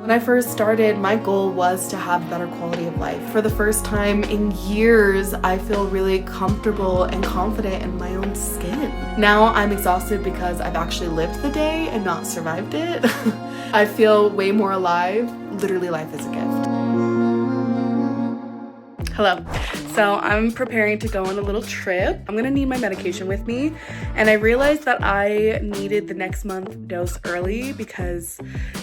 When I first started, my goal was to have better quality of life. For the first time in years, I feel really comfortable and confident in my own skin. Now I'm exhausted because I've actually lived the day and not survived it. I feel way more alive. Literally, life is a gift. Hello. So I'm preparing to go on a little trip. I'm gonna need my medication with me. And I realized that I needed the next month dose early because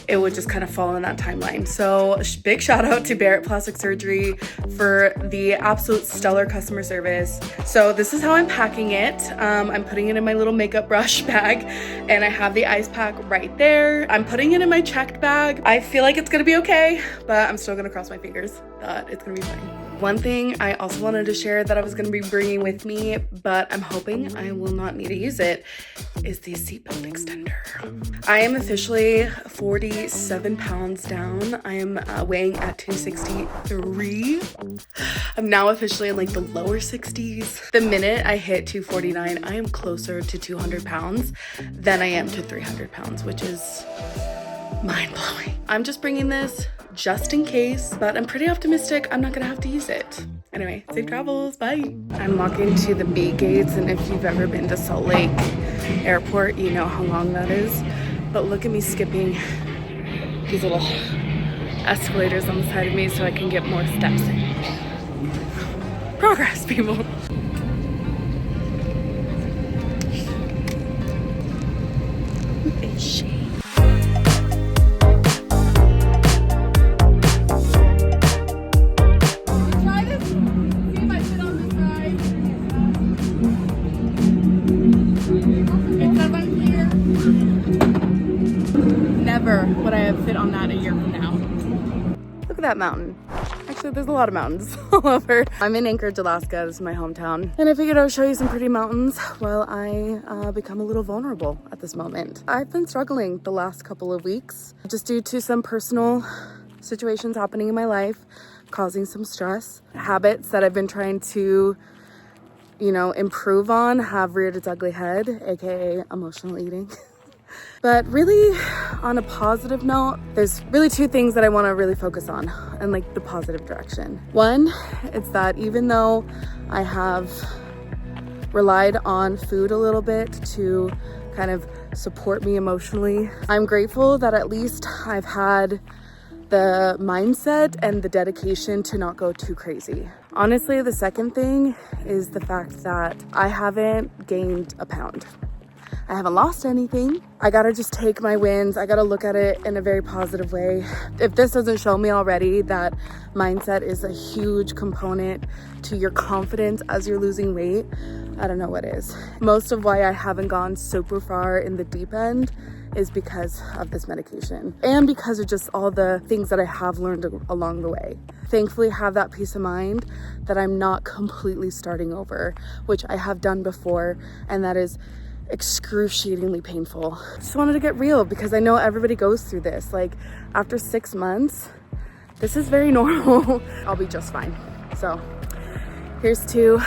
it would just kind of fall in that timeline. So big shout out to Barrett Plastic Surgery for the absolute stellar customer service. So this is how I'm packing it. I'm putting it in my little makeup brush bag and I have the ice pack right there. I'm putting it in my checked bag. I feel like it's gonna be okay, but I'm still gonna cross my fingers that it's gonna be fine. One thing I also wanted to share that I was going to be bringing with me, but I'm hoping I will not need to use it, is the seatbelt extender. I am officially 47 pounds down. I am weighing at 263. I'm now officially in like the lower 60s. The minute I hit 249, I am closer to 200 pounds than I am to 300 pounds, which is mind-blowing. I'm just bringing this just in case, but I'm pretty optimistic I'm not gonna have to use it. Anyway, safe travels, bye. I'm walking to the B gates, and if you've ever been to Salt Lake Airport, you know how long that is. But look at me skipping these little escalators on the side of me so I can get more steps in. Progress, people. Who is she? Would I have fit on that a year from now? Look at that mountain. Actually, there's a lot of mountains all over. I'm in Anchorage, Alaska. This is my hometown. And I figured I would show you some pretty mountains while I become a little vulnerable at this moment. I've been struggling the last couple of weeks just due to some personal situations happening in my life, causing some stress. Habits that I've been trying to, improve on have reared its ugly head, aka emotional eating. But really, on a positive note, there's really two things that I want to really focus on in like the positive direction. One, it's that even though I have relied on food a little bit to kind of support me emotionally, I'm grateful that at least I've had the mindset and the dedication to not go too crazy. Honestly, the second thing is the fact that I haven't gained a pound. I haven't lost anything. I gotta just take my wins. I gotta look at it in a very positive way. If this doesn't show me already that mindset is a huge component to your confidence as you're losing weight, I don't know what is. Most of why I haven't gone super far in the deep end is because of this medication and because of just all the things that I have learned along the way. Thankfully, have that peace of mind that I'm not completely starting over, which I have done before, and that is excruciatingly painful. Just wanted to get real because I know everybody goes through this. Like after 6 months, this is very normal. I'll be just fine. So here's to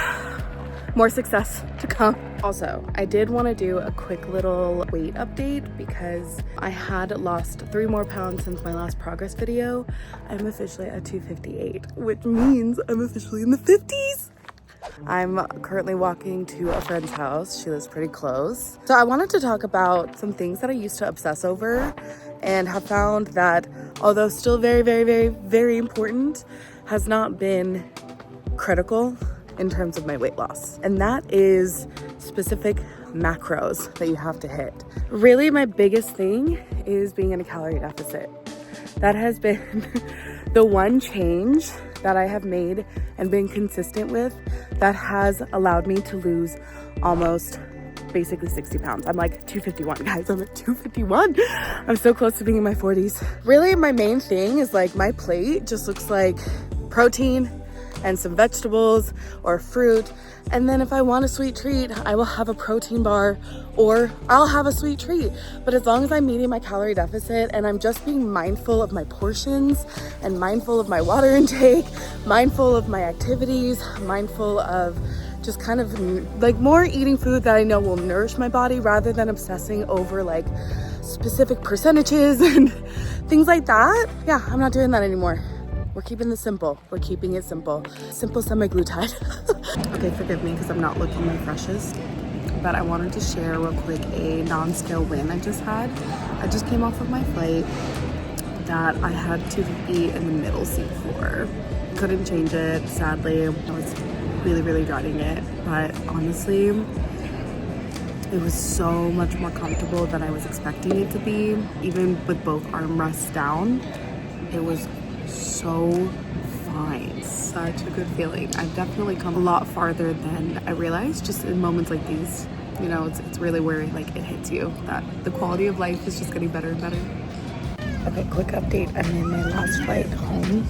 more success to come. Also, I did want to do a quick little weight update because I had lost 3 more pounds since my last progress video. I'm officially at 258, which means I'm officially in the 50s. I'm currently walking to a friend's house. She lives pretty close. So I wanted to talk about some things that I used to obsess over and have found that, although still very, very, very, very important, has not been critical in terms of my weight loss. And that is specific macros that you have to hit. Really, my biggest thing is being in a calorie deficit. That has been the one change that I have made and been consistent with that has allowed me to lose almost basically 60 pounds. I'm like 251, guys. I'm at 251. I'm so close to being in my 40s. Really, my main thing is like my plate just looks like protein and some vegetables or fruit. And then if I want a sweet treat, I will have a protein bar or I'll have a sweet treat. But as long as I'm meeting my calorie deficit and I'm just being mindful of my portions and mindful of my water intake, mindful of my activities, mindful of just kind of like more eating food that I know will nourish my body rather than obsessing over like specific percentages and things like that. Yeah, I'm not doing that anymore. We're keeping this simple. We're keeping it simple. Simple semaglutide. Okay, forgive me because I'm not looking my freshest, but I wanted to share real quick a non-scale win I just had. I just came off of my flight that I had to be in the middle seat for. Couldn't change it, sadly. I was really, really dreading it, but honestly, it was so much more comfortable than I was expecting it to be. Even with both armrests down, it was so fine. Such a good feeling. I've definitely come a lot farther than I realized just in moments like these. You know, it's really where like it hits you that the quality of life is just getting better and better. Okay, quick update. I'm in my last flight home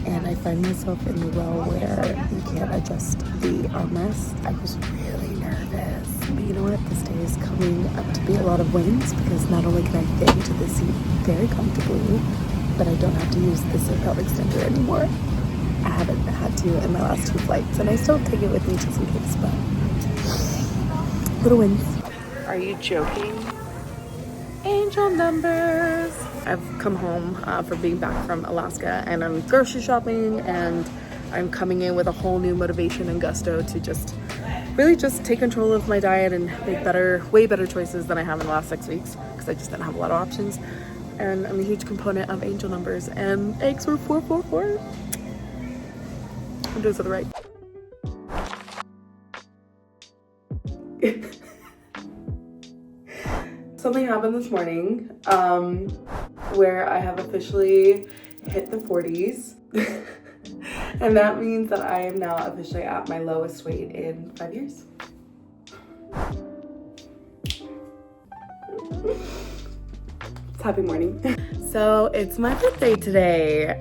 and I find myself in the row where you can't adjust the armrest. I was really nervous. But you know what? This day is coming up to be a lot of wins because not only can I fit into the seat very comfortably, but I don't have to use the seatbelt extender anymore. I haven't had to in my last 2 flights, and I still take it with me just in case, but little wins. Are you joking? Angel numbers. I've come home from being back from Alaska, and I'm grocery shopping, and I'm coming in with a whole new motivation and gusto to just really just take control of my diet and make way better choices than I have in the last 6 weeks because I just didn't have a lot of options. And I'm a huge component of angel numbers, and eggs were 444. I'm doing something right. Something happened this morning where I have officially hit the 40s. And that means that I am now officially at my lowest weight in 5 years. Happy morning. So it's my birthday today.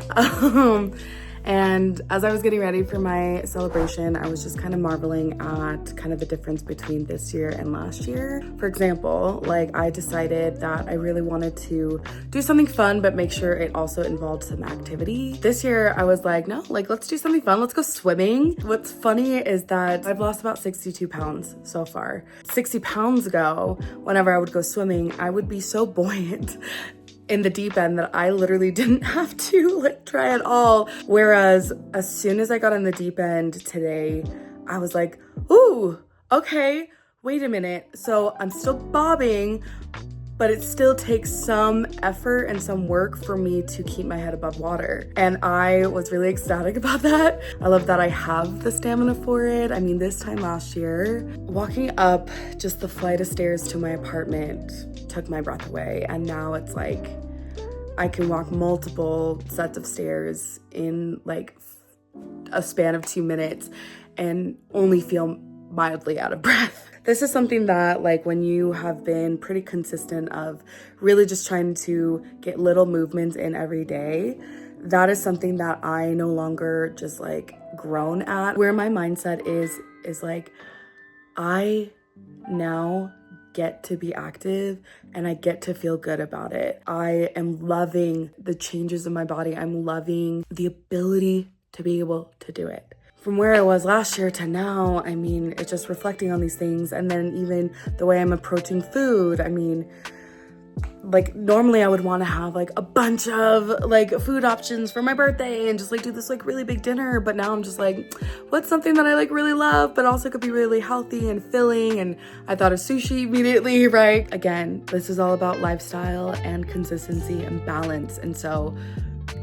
And as I was getting ready for my celebration, I was just kind of marveling at kind of the difference between this year and last year. For example, like I decided that I really wanted to do something fun, but make sure it also involved some activity. This year I was like, no, like let's do something fun. Let's go swimming. What's funny is that I've lost about 62 pounds so far. 60 pounds ago, whenever I would go swimming, I would be so buoyant in the deep end that I literally didn't have to like try at all. Whereas as soon as I got in the deep end today, I was like, ooh, okay, wait a minute. So I'm still bobbing, but it still takes some effort and some work for me to keep my head above water. And I was really ecstatic about that. I love that I have the stamina for it. I mean, this time last year, walking up just the flight of stairs to my apartment took my breath away. And now it's like, I can walk multiple sets of stairs in like a span of 2 minutes and only feel mildly out of breath. This is something that like when you have been pretty consistent of really just trying to get little movements in every day, that is something that I no longer just like groan at. Where my mindset is like, I now get to be active and I get to feel good about it. I am loving the changes in my body. I'm loving the ability to be able to do it. From where I was last year to now, I mean, it's just reflecting on these things. And then even the way I'm approaching food, I mean, like normally I would want to have like a bunch of like food options for my birthday and just like do this like really big dinner, but now I'm just like, what's something that I like really love but also could be really healthy and filling? And I thought of sushi immediately, right? Again, this is all about lifestyle and consistency and balance, and so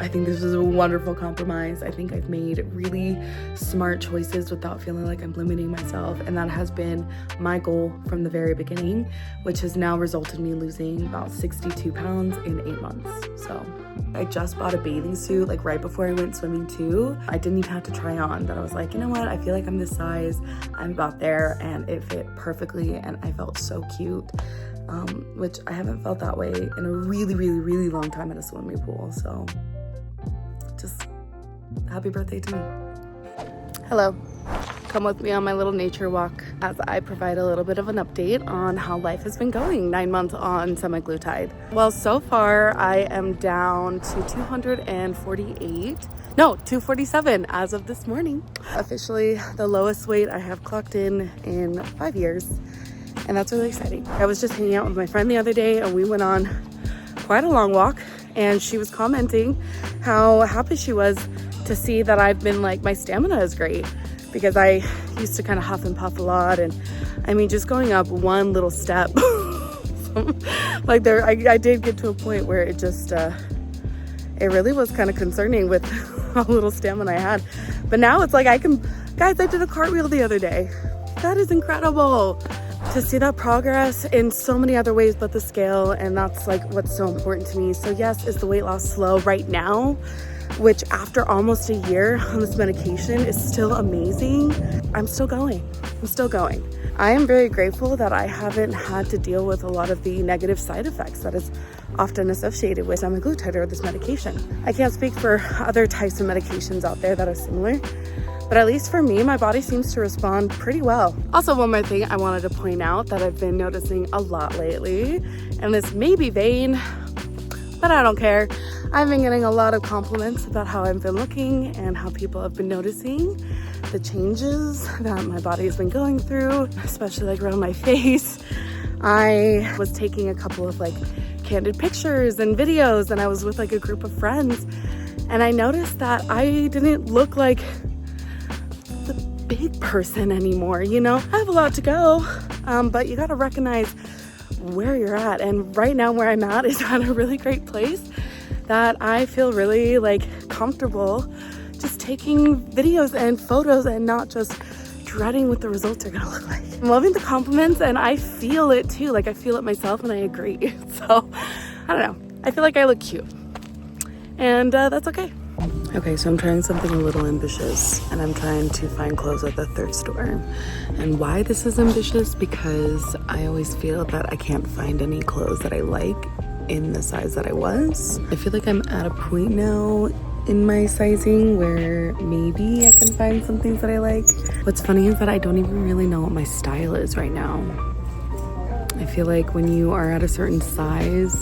I think this is a wonderful compromise. I think I've made really smart choices without feeling like I'm limiting myself. And that has been my goal from the very beginning, which has now resulted in me losing about 62 pounds in 8 months. So I just bought a bathing suit like right before I went swimming too. I didn't even have to try on, but I was like, you know what? I feel like I'm this size. I'm about there, and it fit perfectly. And I felt so cute. Which I haven't felt that way in a really, really, really long time at a swimming pool. So just happy birthday to me. Hello. Come with me on my little nature walk as I provide a little bit of an update on how life has been going 9 months on semaglutide. Well, so far I am down to 247 as of this morning. Officially the lowest weight I have clocked in 5 years. and that's really exciting. I was just hanging out with my friend the other day, and we went on quite a long walk, and she was commenting how happy she was to see that I've been like, my stamina is great, because I used to kind of huff and puff a lot. And I mean, just going up one little step, like I did get to a point where it just, it really was kind of concerning with how little stamina I had. But now it's like guys, I did a cartwheel the other day. That is incredible to see that progress in so many other ways but the scale. And that's like what's so important to me. So yes, is the weight loss slow right now, which after almost a year on this medication is still amazing. I'm still going. I am very grateful that I haven't had to deal with a lot of the negative side effects that is often associated with semaglutide or this medication. I can't speak for other types of medications out there that are similar, but at least for me, my body seems to respond pretty well. Also, one more thing I wanted to point out that I've been noticing a lot lately, and this may be vain, but I don't care. I've been getting a lot of compliments about how I've been looking and how people have been noticing the changes that my body has been going through, especially like around my face. I was taking a couple of like candid pictures and videos, and I was with like a group of friends, and I noticed that I didn't look like the big person anymore, you know? I have a lot to go, but you gotta recognize where you're at. And right now where I'm at is at a really great place that I feel really like comfortable just taking videos and photos and not just dreading what the results are gonna look like. I'm loving the compliments, and I feel it too. Like I feel it myself, and I agree. So I don't know, I feel like I look cute, and that's okay. Okay, so I'm trying something a little ambitious, and I'm trying to find clothes at the thrift store. And why this is ambitious, because I always feel that I can't find any clothes that I like in the size that I was. I feel like I'm at a point now in my sizing where maybe I can find some things that I like. What's funny is that I don't even really know what my style is right now. I feel like when you are at a certain size,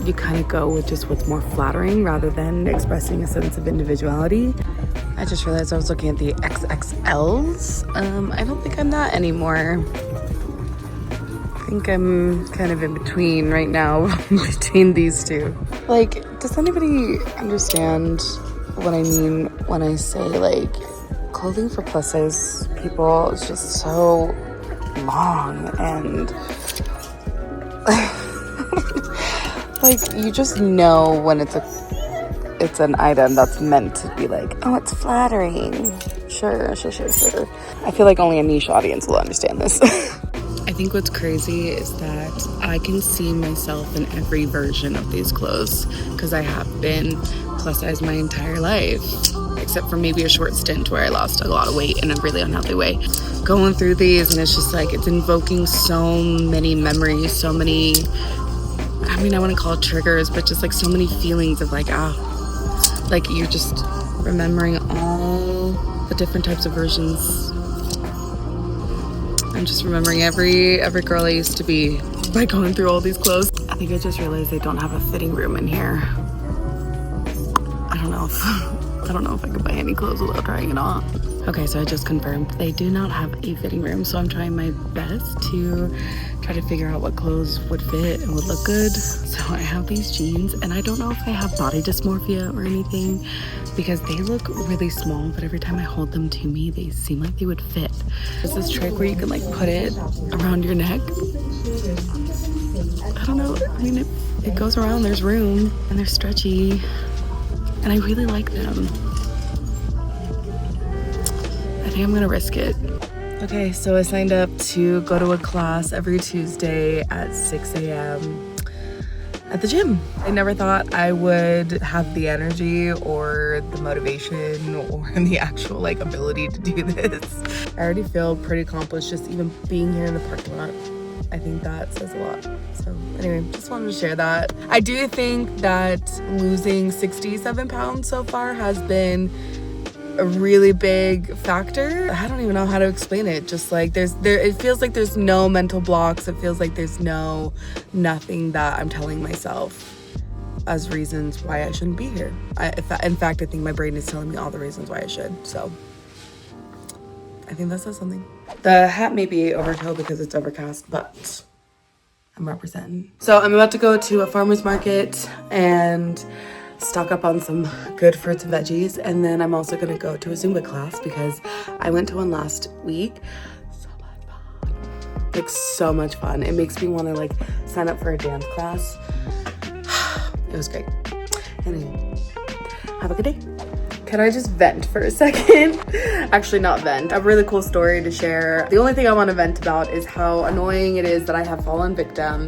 you kind of go with just what's more flattering rather than expressing a sense of individuality. I just realized I was looking at the XXLs. I don't think I'm that anymore. I think I'm kind of in between right now, between these two. Like, does anybody understand what I mean when I say like clothing for plus size people is just so long and like you just know when it's an item that's meant to be like, oh, it's flattering. Sure. I feel like only a niche audience will understand this. I think what's crazy is that I can see myself in every version of these clothes because I have been plus size my entire life, except for maybe a short stint where I lost a lot of weight in a really unhealthy way. Going through these, and it's just like it's invoking so many memories, so many, I mean, I want to call it triggers, but just like so many feelings of like, like you're just remembering all the different types of versions. I'm just remembering every girl I used to be by going through all these clothes. I think I just realized they don't have a fitting room in here. I don't know if I could buy any clothes without trying it on. Okay, so I just confirmed they do not have a fitting room, so I'm trying my best to try to figure out what clothes would fit and would look good. So I have these jeans, and I don't know if I have body dysmorphia or anything because they look really small, but every time I hold them to me, they seem like they would fit. There's this trick where you can like put it around your neck. I don't know, I mean, it goes around, there's room, and they're stretchy, and I really like them. I think I'm gonna risk it. Okay, so I signed up to go to a class every Tuesday at 6 a.m. at the gym. I never thought I would have the energy or the motivation or the actual like ability to do this. I already feel pretty accomplished just even being here in the parking lot. I think that says a lot. So anyway, just wanted to share that. I do think that losing 67 pounds so far has been a really big factor. I don't even know how to explain it. Just like it feels like there's no mental blocks. It feels like there's nothing that I'm telling myself as reasons why I shouldn't be here. In fact, I think my brain is telling me all the reasons why I should. So I think that says something. The hat may be overkill because it's overcast, but I'm representing. So I'm about to go to a farmer's market and stock up on some good fruits and veggies. And then I'm also gonna go to a Zumba class because I went to one last week. So much fun. Like so much fun. It makes me wanna like sign up for a dance class. It was great. Anyway, have a good day. Can I just vent for a second? Actually, not vent. A really cool story to share. The only thing I want to vent about is how annoying it is that I have fallen victim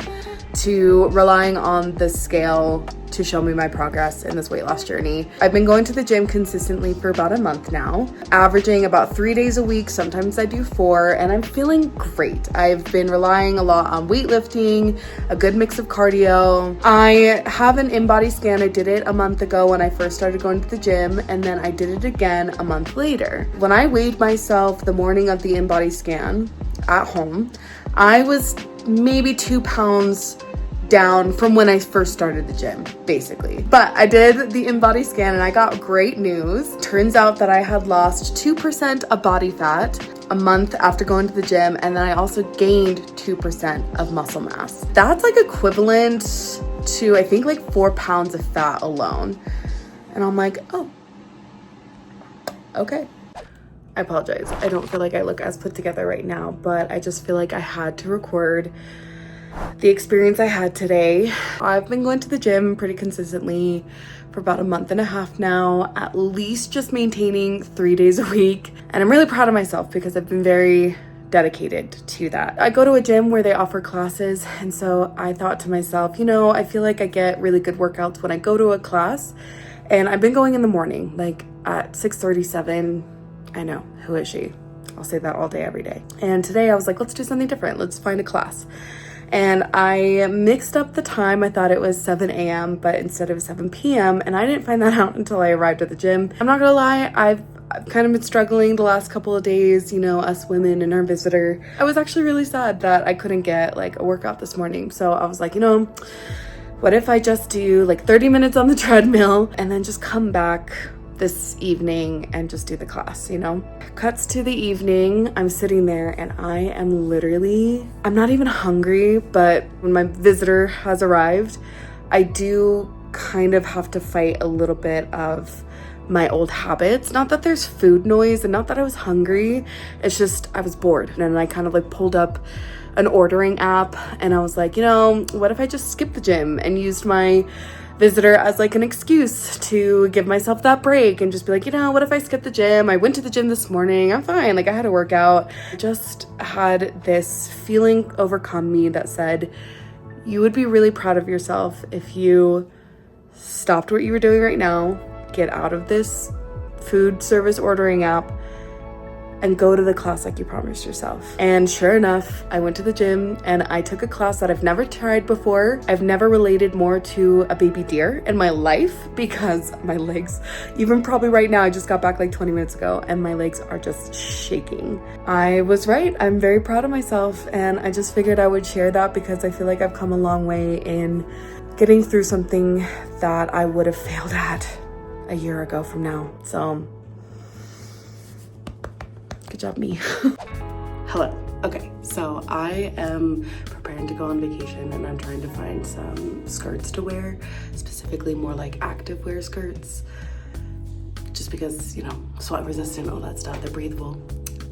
to relying on the scale to show me my progress in this weight loss journey. I've been going to the gym consistently for about a month now, averaging about 3 days a week. Sometimes I do 4, and I'm feeling great. I've been relying a lot on weightlifting, a good mix of cardio. I have an in-body scan. I did it a month ago when I first started going to the gym, and then I did it again a month later. When I weighed myself the morning of the in-body scan at home, I was maybe 2 pounds down from when I first started the gym, basically. But I did the in-body scan and I got great news. Turns out that I had lost 2% of body fat a month after going to the gym, and then I also gained 2% of muscle mass. That's like equivalent to, I think, like 4 pounds of fat alone. And I'm like, oh, okay. I apologize. I don't feel like I look as put together right now, but I just feel like I had to record the experience I had today. I've been going to the gym pretty consistently for about a month and a half now, at least just maintaining 3 days a week. And I'm really proud of myself because I've been very dedicated to that. I go to a gym where they offer classes, and so I thought to myself, you know, I feel like I get really good workouts when I go to a class, and I've been going in the morning, like at 6:37. I know, who is she? I'll say that all day, every day. And today I was like, let's do something different. Let's find a class. And I mixed up the time. I thought it was 7 a.m., but instead it was 7 p.m. And I didn't find that out until I arrived at the gym. I'm not gonna lie, I've kind of been struggling the last couple of days, you know, us women and our visitor. I was actually really sad that I couldn't get like a workout this morning. So I was like, you know, what if I just do like 30 minutes on the treadmill and then just come back this evening and just do the class, you know? Cuts to the evening, I'm sitting there and I am literally, I'm not even hungry, but when my visitor has arrived, I do kind of have to fight a little bit of my old habits. Not that there's food noise and not that I was hungry, it's just I was bored. And then I kind of like pulled up an ordering app and I was like, you know, what if I just skipped the gym and used my visitor as like an excuse to give myself that break and just be like, you know, what if I skip the gym? I went to the gym this morning, I'm fine, like I had a workout. I just had this feeling overcome me that said, you would be really proud of yourself if you stopped what you were doing right now, get out of this food service ordering app, and go to the class like you promised yourself. And sure enough, I went to the gym and I took a class that I've never tried before. I've never related more to a baby deer in my life because my legs, even probably right now, I just got back like 20 minutes ago and my legs are just shaking. I was right. I'm very proud of myself, and I just figured I would share that because I feel like I've come a long way in getting through something that I would have failed at a year ago from now. So good job, me. Hello. Okay, so I am preparing to go on vacation and I'm trying to find some skirts to wear, specifically more like active wear skirts, just because, you know, sweat resistant, all that stuff, they're breathable.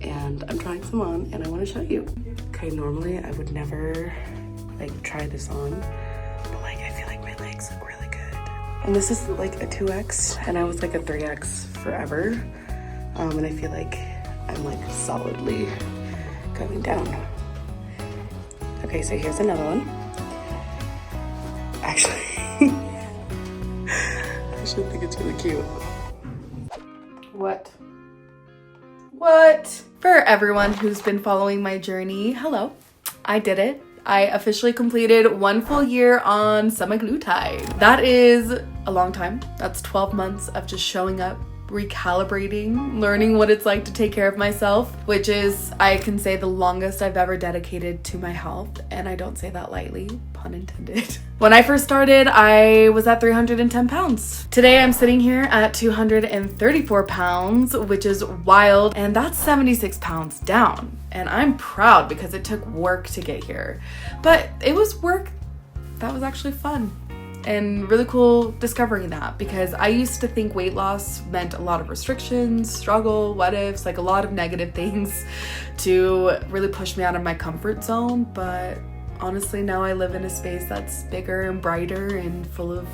And I'm trying some on and I want to show you. Okay, normally I would never like try this on, but like I feel like my legs look really good. And this is like a 2X and I was like a 3X forever. And I feel like I'm like solidly going down. Okay, so here's another one. Actually, I actually think it's really cute. What? For everyone who's been following my journey, hello, I did it. I officially completed 1 full year on Semaglutide. That is a long time. That's 12 months of just showing up recalibrating, learning what it's like to take care of myself, which is, I can say, the longest I've ever dedicated to my health, and I don't say that lightly, pun intended. When I first started, I was at 310 pounds. Today I'm sitting here at 234 pounds, which is wild, and that's 76 pounds down. And I'm proud because it took work to get here, but it was work that was actually fun. And really cool discovering that, because I used to think weight loss meant a lot of restrictions, struggle, what ifs, like a lot of negative things to really push me out of my comfort zone. But honestly, now I live in a space that's bigger and brighter and full of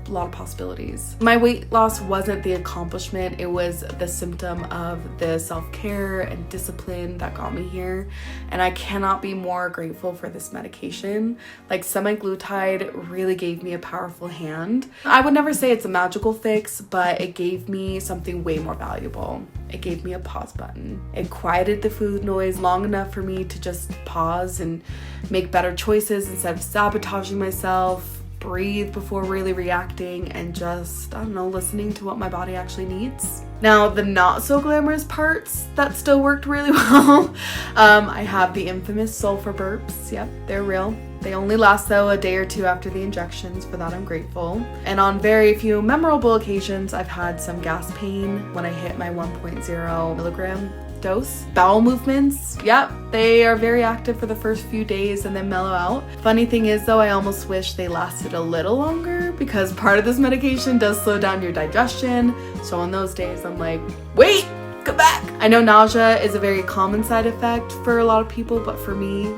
a lot of possibilities. My weight loss wasn't the accomplishment, it was the symptom of the self-care and discipline that got me here. And I cannot be more grateful for this medication. Like, semaglutide really gave me a powerful hand. I would never say it's a magical fix, but it gave me something way more valuable. It gave me a pause button. It quieted the food noise long enough for me to just pause and make better choices instead of sabotaging myself, breathe before really reacting, and just, I don't know, listening to what my body actually needs. Now, the not so glamorous parts that still worked really well. I have the infamous sulfur burps. Yep, they're real. They only last, though, a day or two after the injections. For that, I'm grateful. And on very few memorable occasions, I've had some gas pain when I hit my 1.0 milligram dose. Bowel movements, yep, they are very active for the first few days and then mellow out. Funny thing is, though, I almost wish they lasted a little longer, because part of this medication does slow down your digestion. So on those days, I'm like, wait, come back. I know nausea is a very common side effect for a lot of people, but for me,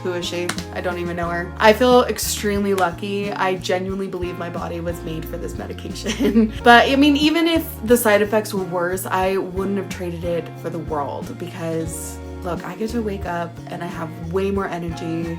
who is she? I don't even know her. I feel extremely lucky. I genuinely believe my body was made for this medication. But I mean, even if the side effects were worse, I wouldn't have traded it for the world, because look, I get to wake up and I have way more energy.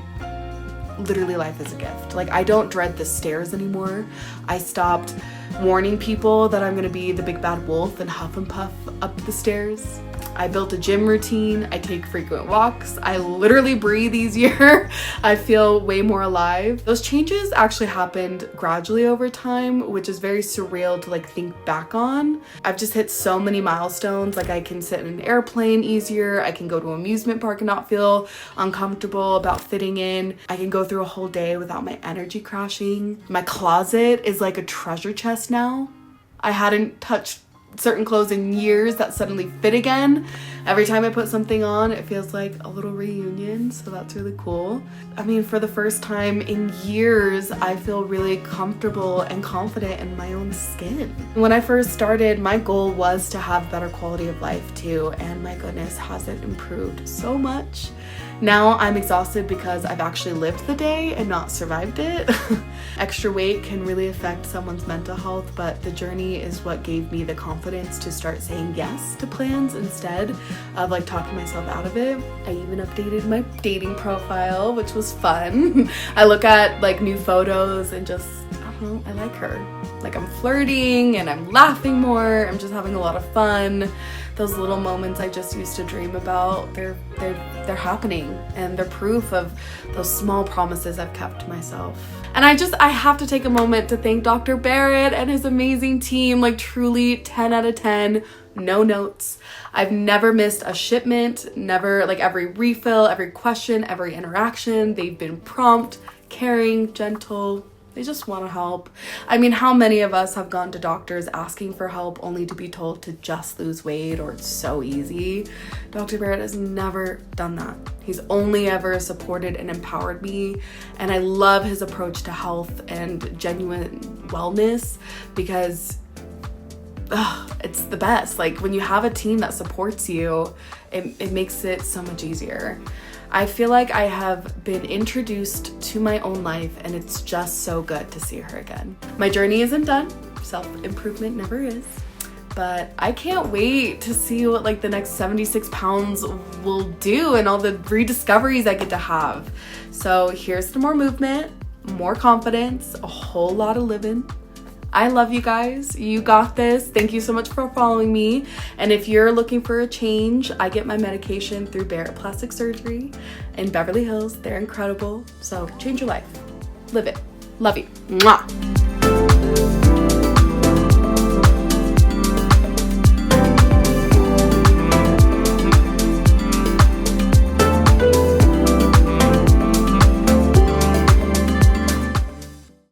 Literally, life is a gift. Like, I don't dread the stairs anymore. I stopped warning people that I'm gonna be the big bad wolf and huff and puff up the stairs. I built a gym routine. I take frequent walks. I literally breathe easier. I feel way more alive. Those changes actually happened gradually over time, which is very surreal to like think back on. I've just hit so many milestones. Like, I can sit in an airplane easier. I can go to an amusement park and not feel uncomfortable about fitting in. I can go through a whole day without my energy crashing. My closet is like a treasure chest now. I hadn't touched certain clothes in years that suddenly fit again. Every time I put something on, it feels like a little reunion, so that's really cool. I mean, for the first time in years, I feel really comfortable and confident in my own skin. When I first started, my goal was to have better quality of life too, and my goodness, has it improved so much. Now I'm exhausted because I've actually lived the day and not survived it. Extra weight can really affect someone's mental health, but the journey is what gave me the confidence to start saying yes to plans instead of like talking myself out of it. I even updated my dating profile, which was fun. I look at like new photos and just, I don't know, I like her. Like, I'm flirting and I'm laughing more. I'm just having a lot of fun. Those little moments I just used to dream about, they're happening, and they're proof of those small promises I've kept to myself. And I have to take a moment to thank Dr. Barrett and his amazing team. Like, truly 10 out of 10, no notes. I've never missed a shipment, never, like, every refill, every question, every interaction, they've been prompt, caring, gentle. They just want to help. I mean, how many of us have gone to doctors asking for help only to be told to just lose weight or it's so easy? Dr. Barrett has never done that. He's only ever supported and empowered me. And I love his approach to health and genuine wellness, because it's the best. Like, when you have a team that supports you, it makes it so much easier. I feel like I have been introduced to my own life, and it's just so good to see her again. My journey isn't done. Self-improvement never is. But I can't wait to see what like the next 76 pounds will do and all the rediscoveries I get to have. So here's to more movement, more confidence, a whole lot of living. I love you guys. You got this. Thank you so much for following me. And if you're looking for a change, I get my medication through Barrett Plastic Surgery in Beverly Hills. They're incredible. So change your life. Live it. Love you. Mwah.